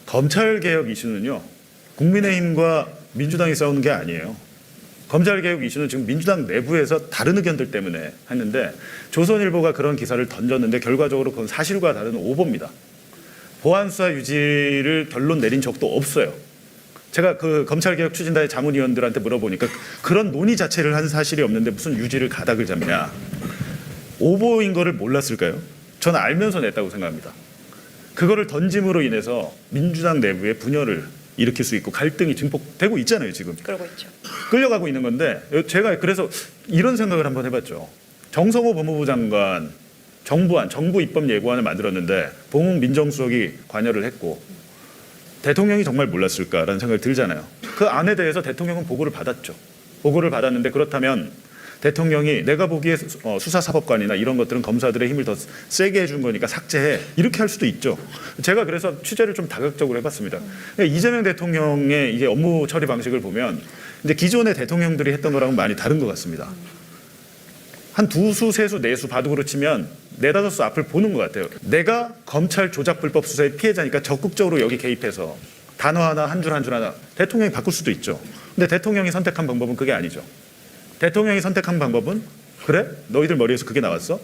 검찰개혁 이슈는요, 국민의힘과 민주당이 싸우는 게 아니에요. 검찰개혁 이슈는 지금 민주당 내부에서 다른 의견들 때문에 했는데, 조선일보가 그런 기사를 던졌는데 결과적으로 그건 사실과 다른 오보입니다. 보안수사 유지를 결론 내린 적도 없어요. 제가 그 검찰개혁 추진단의 자문위원들한테 물어보니까 그런 논의 자체를 한 사실이 없는데 무슨 유지를 가닥을 잡냐. 오보인 거를 몰랐을까요? 저는 알면서 냈다고 생각합니다. 그거를 던짐으로 인해서 민주당 내부의 분열을 일으킬 수 있고 갈등이 증폭되고 있잖아요, 지금. 그러고 있죠. 끌려가고 있는 건데, 제가 그래서 이런 생각을 한번 해봤죠. 정성호 법무부 장관 정부 입법 예고안을 만들었는데 봉욱 민정수석이 관여를 했고 대통령이 정말 몰랐을까라는 생각이 들잖아요. 그 안에 대해서 대통령은 보고를 받았죠. 보고를 받았는데, 그렇다면 대통령이 내가 보기에 수사사법관이나 이런 것들은 검사들의 힘을 더 세게 해준 거니까 삭제해, 이렇게 할 수도 있죠. 제가 그래서 취재를 좀 다각적으로 해봤습니다. 이재명 대통령의 이게 업무 처리 방식을 보면 이제 기존의 대통령들이 했던 거랑은 많이 다른 것 같습니다. 한 두수, 세수, 네수 바둑으로 치면 네다섯 수 앞을 보는 것 같아요. 내가 검찰 조작 불법 수사의 피해자니까 적극적으로 여기 개입해서 단어 하나, 한 줄 한 줄 하나 대통령이 바꿀 수도 있죠. 근데 대통령이 선택한 방법은 그게 아니죠. 대통령이 선택한 방법은, 그래? 너희들 머리에서 그게 나왔어?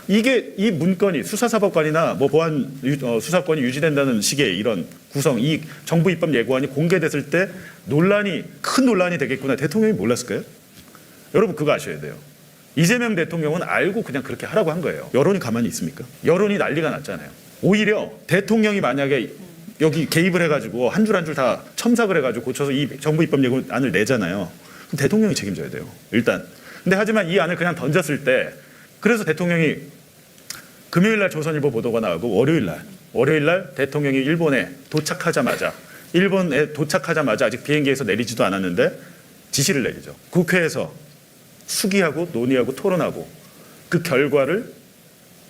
이게 이 문건이 수사사법관이나 뭐 보안 수사권이 유지된다는 식의 이런 구성, 이 정부 입법 예고안이 공개됐을 때 큰 논란이 되겠구나. 대통령이 몰랐을까요? 여러분 그거 아셔야 돼요. 이재명 대통령은 알고 그냥 그렇게 하라고 한 거예요. 여론이 가만히 있습니까? 여론이 난리가 났잖아요. 오히려 대통령이 만약에 여기 개입을 해가지고 한 줄 한 줄 다 첨삭을 해가지고 고쳐서 이 정부 입법 예고안을 내잖아요. 그럼 대통령이 책임져야 돼요, 일단. 근데 하지만 이 안을 그냥 던졌을 때, 그래서 대통령이 금요일 날 조선일보 보도가 나오고 월요일 날 대통령이 일본에 도착하자마자 아직 비행기에서 내리지도 않았는데 지시를 내리죠. 국회에서 수기하고 논의하고 토론하고 그 결과를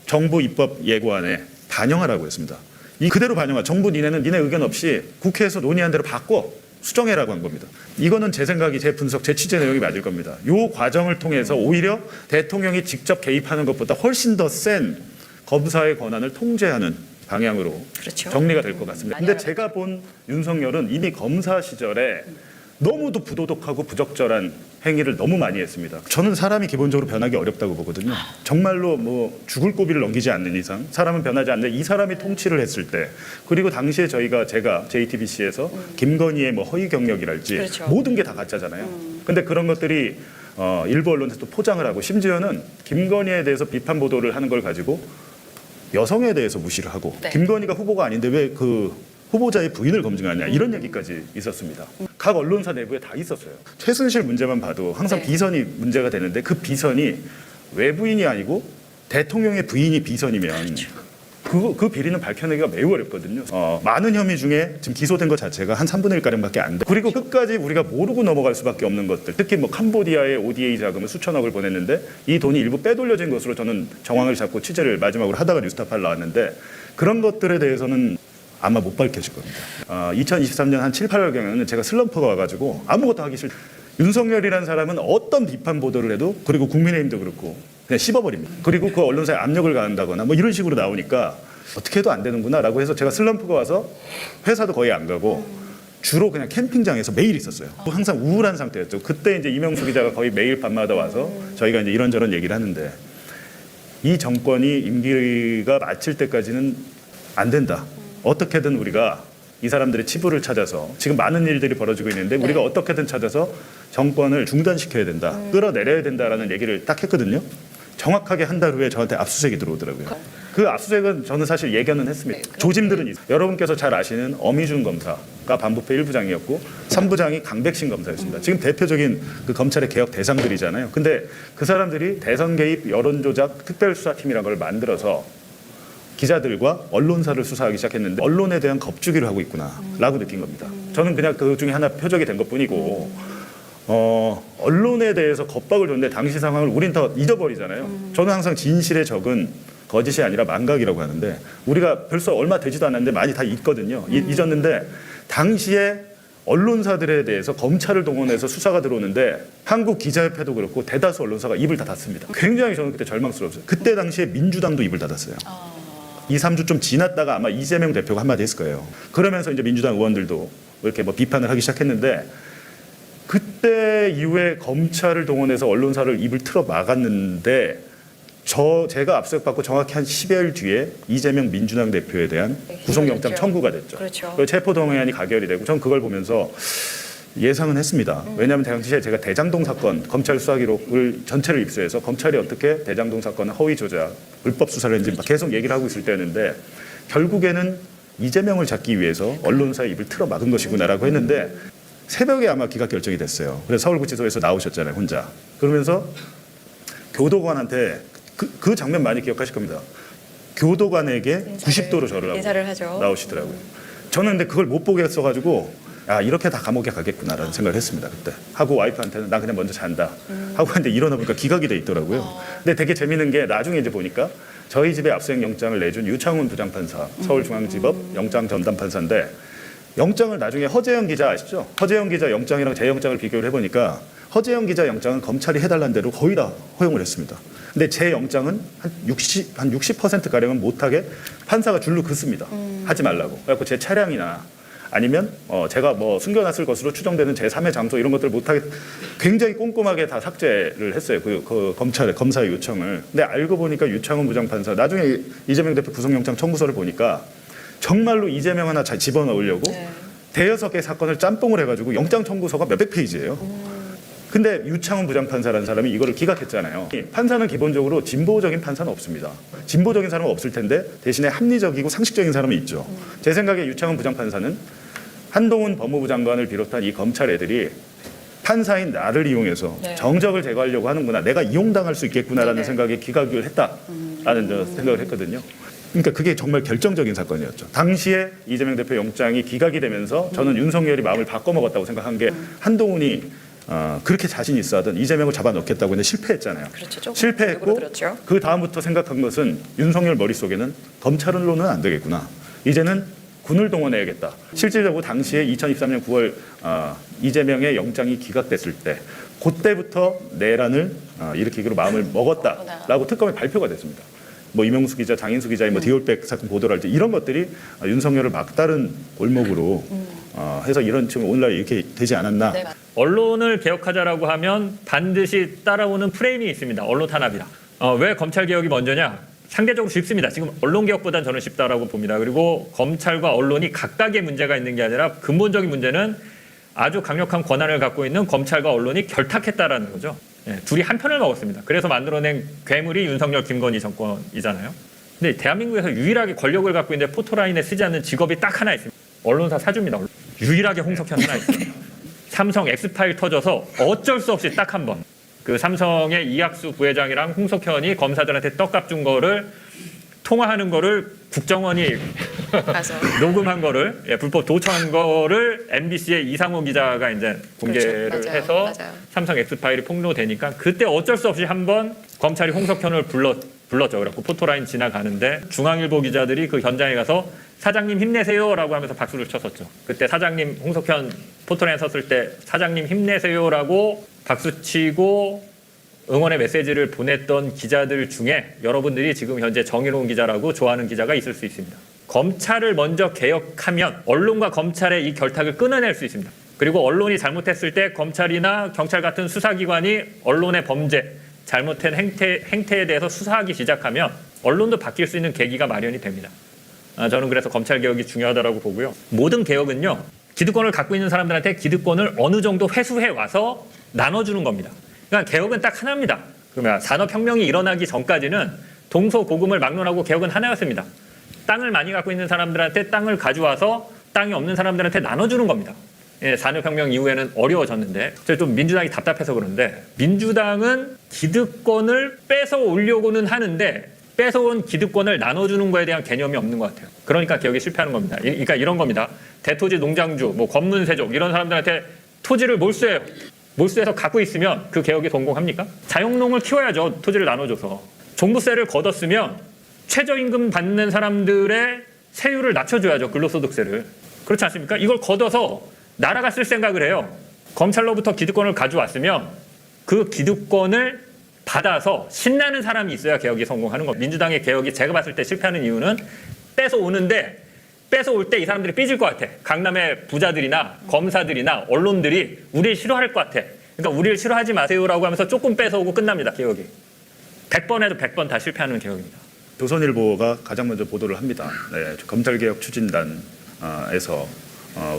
정부 입법 예고안에 반영하라고 했습니다. 이 그대로 정부 니네 의견 없이 국회에서 논의한 대로 바꿔 수정해라고 한 겁니다. 이거는 제 생각이, 제 분석, 제 취재 내용이 맞을 겁니다. 이 과정을 통해서 오히려 대통령이 직접 개입하는 것보다 훨씬 더 센 검사의 권한을 통제하는 방향으로 그렇죠. 정리가 될 것 같습니다. 근데 제가 본 윤석열은 이미 검사 시절에 너무도 부도덕하고 부적절한 행위를 너무 많이 했습니다. 저는 사람이 기본적으로 변하기 어렵다고 보거든요. 정말로 뭐 죽을 고비를 넘기지 않는 이상 사람은 변하지 않는데, 이 사람이 통치를 했을 때, 그리고 당시에 제가 JTBC에서 김건희의 뭐 허위 경력이랄지 그렇죠. 모든 게 다 가짜잖아요. 근데 그런 것들이 일부 언론에서 또 포장을 하고, 심지어는 김건희에 대해서 비판 보도를 하는 걸 가지고 여성에 대해서 무시를 하고, 네. 김건희가 후보가 아닌데 왜 그 후보자의 부인을 검증하냐, 이런 얘기까지 있었습니다. 각 언론사 내부에 다 있었어요. 최순실 문제만 봐도 항상 네. 비선이 문제가 되는데, 그 비선이 외부인이 아니고 대통령의 부인이 비선이면 그 비리는 밝혀내기가 매우 어렵거든요. 많은 혐의 중에 지금 기소된 것 자체가 한 3분의 1가량밖에 안 돼. 그리고 끝까지 우리가 모르고 넘어갈 수밖에 없는 것들, 특히 뭐 캄보디아에 ODA 자금을 수천억을 보냈는데 이 돈이 일부 빼돌려진 것으로 저는 정황을 잡고 취재를 마지막으로 하다가 뉴스타파를 나왔는데, 그런 것들에 대해서는 아마 못 밝혀질 겁니다. 2023년 한 7, 8월경에는 제가 슬럼프가 와가지고 아무것도 하기 싫다. 윤석열이라는 사람은 어떤 비판 보도를 해도, 그리고 국민의힘도 그렇고 그냥 씹어버립니다. 그리고 그 언론사에 압력을 가한다거나 뭐 이런 식으로 나오니까 어떻게 해도 안 되는구나 라고 해서 제가 슬럼프가 와서 회사도 거의 안 가고 주로 그냥 캠핑장에서 매일 있었어요. 항상 우울한 상태였죠. 그때 이제 이명수 기자가 거의 매일 밤마다 와서 저희가 이제 이런저런 얘기를 하는데, 이 정권이 임기가 마칠 때까지는 안 된다. 어떻게든 우리가 이 사람들의 치부를 찾아서, 지금 많은 일들이 벌어지고 있는데 우리가 어떻게든 찾아서 정권을 중단시켜야 된다, 끌어내려야 된다라는 얘기를 딱 했거든요. 정확하게 한 달 후에 저한테 압수수색이 들어오더라고요. 그 압수수색은 저는 사실 예견은 했습니다. 조짐들은 있어요. 여러분께서 잘 아시는 어미준 검사가 반부패 1부장이었고 3부장이 강백신 검사였습니다. 지금 대표적인 그 검찰의 개혁 대상들이잖아요. 근데 그 사람들이 대선 개입 여론조작 특별수사팀이라는 걸 만들어서 기자들과 언론사를 수사하기 시작했는데, 언론에 대한 겁주기를 하고 있구나라고 느낀 겁니다. 저는 그냥 그 중에 하나 표적이 된 것뿐이고, 언론에 대해서 겁박을 줬는데 당시 상황을 우린 다 잊어버리잖아요. 저는 항상 진실의 적은 거짓이 아니라 망각이라고 하는데, 우리가 벌써 얼마 되지도 않았는데 많이 다 잊거든요. 잊었는데 당시에 언론사들에 대해서 검찰을 동원해서 수사가 들어오는데 한국기자협회도 그렇고 대다수 언론사가 입을 다 닫습니다. 굉장히 저는 그때 절망스러웠어요. 그때 당시에 민주당도 입을 닫았어요. 2, 3주 좀 지났다가 아마 이재명 대표가 한마디 했을 거예요. 그러면서 이제 민주당 의원들도 이렇게 뭐 비판을 하기 시작했는데 그때 이후에 검찰을 동원해서 언론사를 입을 틀어 막았는데 제가 압수수색받고 정확히 한 10여일 뒤에 이재명 민주당 대표에 대한 구속영장 청구가 됐죠. 그렇죠. 체포동의안이 가결이 되고 전 그걸 보면서 예상은 했습니다. 왜냐하면 당시에 제가 대장동 사건 검찰 수사 기록을 전체를 입수해서 검찰이 어떻게 대장동 사건을 허위 조작, 불법 수사를 했는지 계속 얘기를 하고 있을 때였는데 결국에는 이재명을 잡기 위해서 언론사의 입을 틀어 막은 것이구나라고 했는데 새벽에 아마 기각 결정이 됐어요. 그래서 서울구치소에서 나오셨잖아요, 혼자. 그러면서 교도관한테 그 장면 많이 기억하실 겁니다. 교도관에게 90도로 절을 하고 인사를 하죠. 나오시더라고요. 저는 근데 그걸 못 보겠어가지고 이렇게 다 감옥에 가겠구나라는 생각을 했습니다. 그때 하고 와이프한테는 나 그냥 먼저 잔다 하고 했는데 일어나 보니까 기각이 돼 있더라고요. 근데 되게 재밌는 게 나중에 이제 보니까 저희 집에 압수수색 영장을 내준 유창훈 부장판사, 서울중앙지법 영장 전담 판사인데 영장을 나중에 허재영 기자 아시죠? 허재영 기자 영장이랑 제 영장을 비교를 해보니까 허재영 기자 영장은 검찰이 해달라는 대로 거의 다 허용을 했습니다. 근데 제 영장은 한 60%가량은 못하게 판사가 줄로 긋습니다. 하지 말라고. 그래갖고 제 차량이나 아니면 제가 뭐 숨겨놨을 것으로 추정되는 제3의 장소 이런 것들을 못하게 굉장히 꼼꼼하게 다 삭제를 했어요. 그 검사의 요청을. 근데 알고 보니까 유창훈 부장판사 나중에 이재명 대표 구속영장 청구서를 보니까 정말로 이재명 하나 잘 집어넣으려고 대여섯 개 사건을 짬뽕을 해가지고 영장 청구서가 몇백 페이지예요. 근데 유창훈 부장판사라는 사람이 이거를 기각했잖아요. 판사는 기본적으로 진보적인 판사는 없습니다. 진보적인 사람은 없을 텐데 대신에 합리적이고 상식적인 사람은 있죠. 제 생각에 유창훈 부장판사는 한동훈 법무부 장관을 비롯한 이 검찰 애들이 판사인 나를 이용해서 정적을 제거하려고 하는구나. 내가 이용당할 수 있겠구나라는 생각에 기각을 했다라는 생각을 했거든요. 그러니까 그게 정말 결정적인 사건이었죠. 당시에 이재명 대표 영장이 기각이 되면서 저는 윤석열이 마음을 바꿔먹었다고 생각한 게 한동훈이 그렇게 자신 있어 하던 이재명을 잡아넣겠다고 했는데 실패했잖아요. 그렇죠. 실패했고 들었죠. 그 다음부터 생각한 것은 윤석열 머릿속에는 검찰로는 안 되겠구나. 이제는 군을 동원해야겠다. 실질적으로 당시에 2023년 9월 이재명의 영장이 기각됐을 때 그때부터 내란을 일으키기로 마음을 먹었다라고 특검에 발표가 됐습니다. 뭐 이명수 기자, 장인수 기자의 뭐 디올백 사건 보도를 할 때 이런 것들이 윤석열을 막다른 골목으로 해서 이런 지금 오늘날 이렇게 되지 않았나. 네. 언론을 개혁하자라고 하면 반드시 따라오는 프레임이 있습니다. 언론 탄압이다. 왜 검찰 개혁이 먼저냐? 상대적으로 쉽습니다. 지금 언론 개혁보다는 저는 쉽다라고 봅니다. 그리고 검찰과 언론이 각각의 문제가 있는 게 아니라 근본적인 문제는 아주 강력한 권한을 갖고 있는 검찰과 언론이 결탁했다라는 거죠. 둘이 한 편을 먹었습니다. 그래서 만들어낸 괴물이 윤석열, 김건희 정권이잖아요. 근데 대한민국에서 유일하게 권력을 갖고 있는데 포토라인에 쓰지 않는 직업이 딱 하나 있습니다. 언론사 사주입니다. 유일하게 홍석현 하나 있습니다. 삼성 엑스파일 터져서 어쩔 수 없이 딱 한 번. 그 삼성의 이학수 부회장이랑 홍석현이 검사들한테 떡값 준 거를 통화하는 거를 국정원이 녹음한 거를 불법 도청한 거를 MBC의 이상호 기자가 이제 공개를 그렇죠. 해서 맞아요. 삼성 엑스파일이 폭로되니까 그때 어쩔 수 없이 한번 검찰이 홍석현을 불렀죠. 그래갖고 포토라인 지나가는데 중앙일보 기자들이 그 현장에 가서 사장님 힘내세요라고 하면서 박수를 쳤었죠. 그때 사장님 홍석현 포토라인 섰을 때 사장님 힘내세요라고 박수치고 응원의 메시지를 보냈던 기자들 중에 여러분들이 지금 현재 정의로운 기자라고 좋아하는 기자가 있을 수 있습니다. 검찰을 먼저 개혁하면 언론과 검찰의 이 결탁을 끊어낼 수 있습니다. 그리고 언론이 잘못했을 때 검찰이나 경찰 같은 수사기관이 언론의 범죄, 잘못된 행태에 대해서 수사하기 시작하면 언론도 바뀔 수 있는 계기가 마련이 됩니다. 저는 그래서 검찰 개혁이 중요하다고 보고요. 모든 개혁은요. 기득권을 갖고 있는 사람들한테 기득권을 어느 정도 회수해 와서 나눠주는 겁니다. 그러니까 개혁은 딱 하나입니다. 그러면 산업혁명이 일어나기 전까지는 동서고금을 막론하고 개혁은 하나였습니다. 땅을 많이 갖고 있는 사람들한테 땅을 가져와서 땅이 없는 사람들한테 나눠주는 겁니다. 산업혁명 이후에는 어려워졌는데 제가 좀 민주당이 답답해서 그런데 민주당은 기득권을 뺏어오려고는 하는데 뺏어온 기득권을 나눠주는 거에 대한 개념이 없는 것 같아요. 그러니까 개혁이 실패하는 겁니다. 그러니까 이런 겁니다. 대토지 농장주, 뭐 권문세족 이런 사람들한테 토지를 몰수해요. 몰수해서 갖고 있으면 그 개혁이 성공합니까? 자영농을 키워야죠. 토지를 나눠줘서. 종부세를 걷었으면 최저임금 받는 사람들의 세율을 낮춰줘야죠. 근로소득세를. 그렇지 않습니까? 이걸 걷어서 나라가 쓸 생각을 해요. 검찰로부터 기득권을 가져왔으면 그 기득권을 받아서 신나는 사람이 있어야 개혁이 성공하는 겁니다. 민주당의 개혁이 제가 봤을 때 실패하는 이유는 뺏어오는데 뺏어올 때 이 사람들이 삐질 것 같아. 강남의 부자들이나 검사들이나 언론들이 우리를 싫어할 것 같아. 그러니까 우리를 싫어하지 마세요라고 하면서 조금 뺏어오고 끝납니다. 개혁이. 100번 해도 100번 다 실패하는 개혁입니다. 조선일보가 가장 먼저 보도를 합니다. 네, 검찰개혁 추진단에서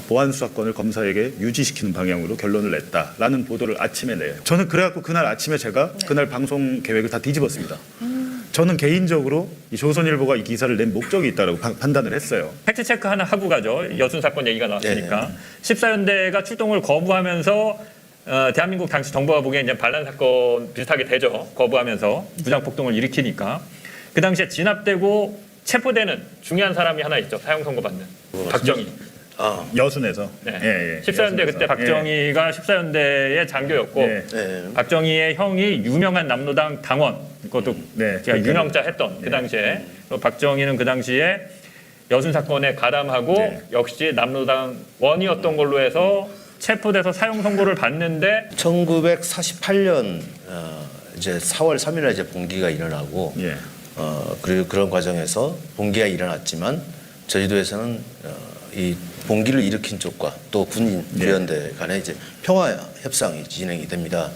보안 수사권을 검사에게 유지시키는 방향으로 결론을 냈다라는 보도를 아침에 내요. 저는 그래갖고 그날 아침에 제가 그날 방송 계획을 다 뒤집었습니다. 저는 개인적으로 이 조선일보가 이 기사를 낸 목적이 있다고 판단을 했어요. 팩트 체크 하나 하고 가죠. 여순 사건 얘기가 나왔으니까. 14연대가 출동을 거부하면서 대한민국 당시 정부가 보기엔 이제 반란 사건 비슷하게 되죠. 거부하면서 무장폭동을 일으키니까. 그 당시에 진압되고 체포되는 중요한 사람이 하나 있죠. 사형 선고 받는 박정희. 여순에서. 네. 예, 14연대 여순에서. 그때 박정희가 14연대의 장교였고 예. 박정희의 형이 유명한 남로당 당원 그것도 네. 제가 유명자 했던 그 당시에 박정희는 그 당시에 여순 사건에 가담하고 네. 역시 남로당 원이었던 걸로 해서 체포돼서 사형 선고를 받는데 1948년 이제 4월 3일에 이제 봉기가 일어나고 예. 그리고 그런 과정에서 봉기가 일어났지만 제주도에서는 이 봉기를 일으킨 쪽과 또 군인 구연대 간에 이제 평화 협상이 진행이 됩니다.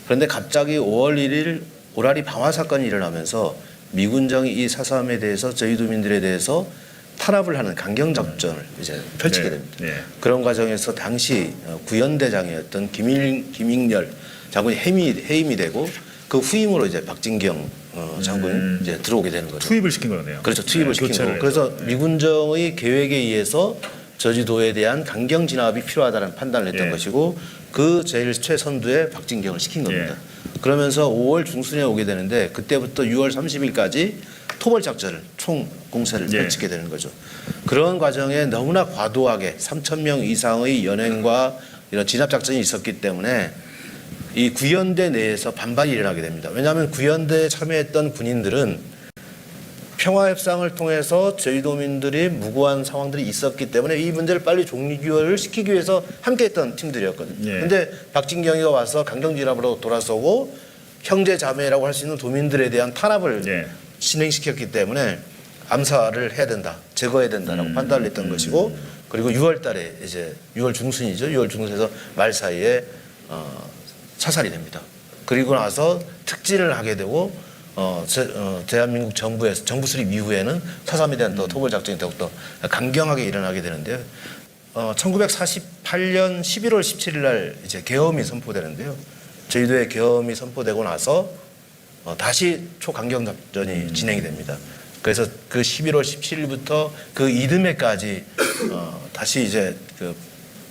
그런데 갑자기 5월 1일 오라리 방화 사건이 일어나면서 미군정이 이 4.3에 대해서 제주도민들에 대해서 탄압을 하는 강경 작전을 이제 펼치게 됩니다. 네. 그런 과정에서 당시 구연대장이었던 김익렬 장군이 해임이 되고 그 후임으로 이제 박진경 장군이 이제 들어오게 되는 거죠. 투입을 시킨 거네요. 그렇죠. 투입을 네, 시킨 교체를 거고. 그래서 해서. 미군정의 계획에 의해서 제주도에 대한 강경 진압이 필요하다는 판단을 했던 예. 것이고 그 제일 최선두에 박진경을 시킨 겁니다. 그러면서 5월 중순에 오게 되는데 그때부터 6월 30일까지 토벌 작전을 총 공세를 예. 펼치게 되는 거죠. 그런 과정에 너무나 과도하게 3,000명 이상의 연행과 이런 진압 작전이 있었기 때문에 이 구연대 내에서 반발이 일어나게 됩니다. 왜냐하면 구연대에 참여했던 군인들은 평화협상을 통해서 제주도민들이 무고한 상황들이 있었기 때문에 이 문제를 빨리 종결을 시키기 위해서 함께했던 팀들이었거든요. 그런데 예. 박진경이가 와서 강경진압으로 돌아서고 형제 자매라고 할 수 있는 도민들에 대한 탄압을 예. 진행시켰기 때문에 암살을 해야 된다, 제거해야 된다라고 판단을 했던 것이고 그리고 6월달에 이제 6월 중순이죠. 6월 중순에서 말 사이에 사살이 됩니다. 그리고 나서 특진을 하게 되고 대한민국 정부에서 정부 수립 이후에는 4.3에 대한 또 토벌 작전이 더욱더 강경하게 일어나게 되는데요. 1948년 11월 17일 날 이제 계엄이 선포되는데요. 제주도에 계엄이 선포되고 나서 다시 초강경 작전이 진행이 됩니다. 그래서 그 11월 17일부터 그 이듬해까지 다시 이제 그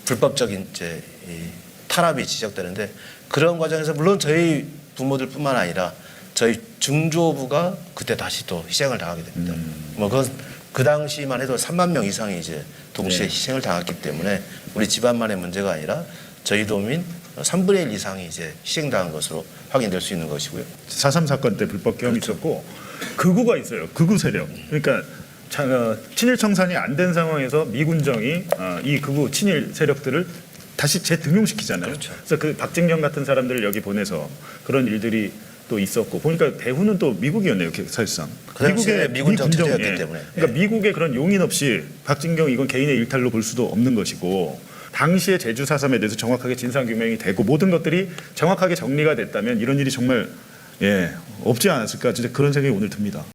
불법적인 이제 이 탄압이 시작되는데 그런 과정에서 물론 저희 부모들뿐만 아니라 저희 중조부가 그때 다시 또 희생을 당하게 됩니다. 뭐 그 당시만 해도 3만 명 이상이 이제 동시에 희생을 당했기 때문에 우리 집안만의 문제가 아니라 저희 도민 3분의 1 이상이 이제 희생당한 것으로 확인될 수 있는 것이고요. 4.3 사건 때 불법 계엄이 있었고 극우가 있어요. 극우 세력. 그러니까 친일 청산이 안 된 상황에서 미군정이 이 극우 친일 세력들을 다시 재등용시키잖아요. 그렇죠. 그래서 그 박진경 같은 사람들을 여기 보내서 그런 일들이 또 있었고 보니까 대부는 또 미국이었네요. 사실상. 그 당시에 미군정 체제였기 예. 때문에. 그러니까 미국의 그런 용인 없이 박진경 이건 개인의 일탈로 볼 수도 없는 것이고 당시의 제주 4.3에 대해서 정확하게 진상규명이 되고 모든 것들이 정확하게 정리가 됐다면 이런 일이 정말 없지 않았을까 진짜 그런 생각이 오늘 듭니다.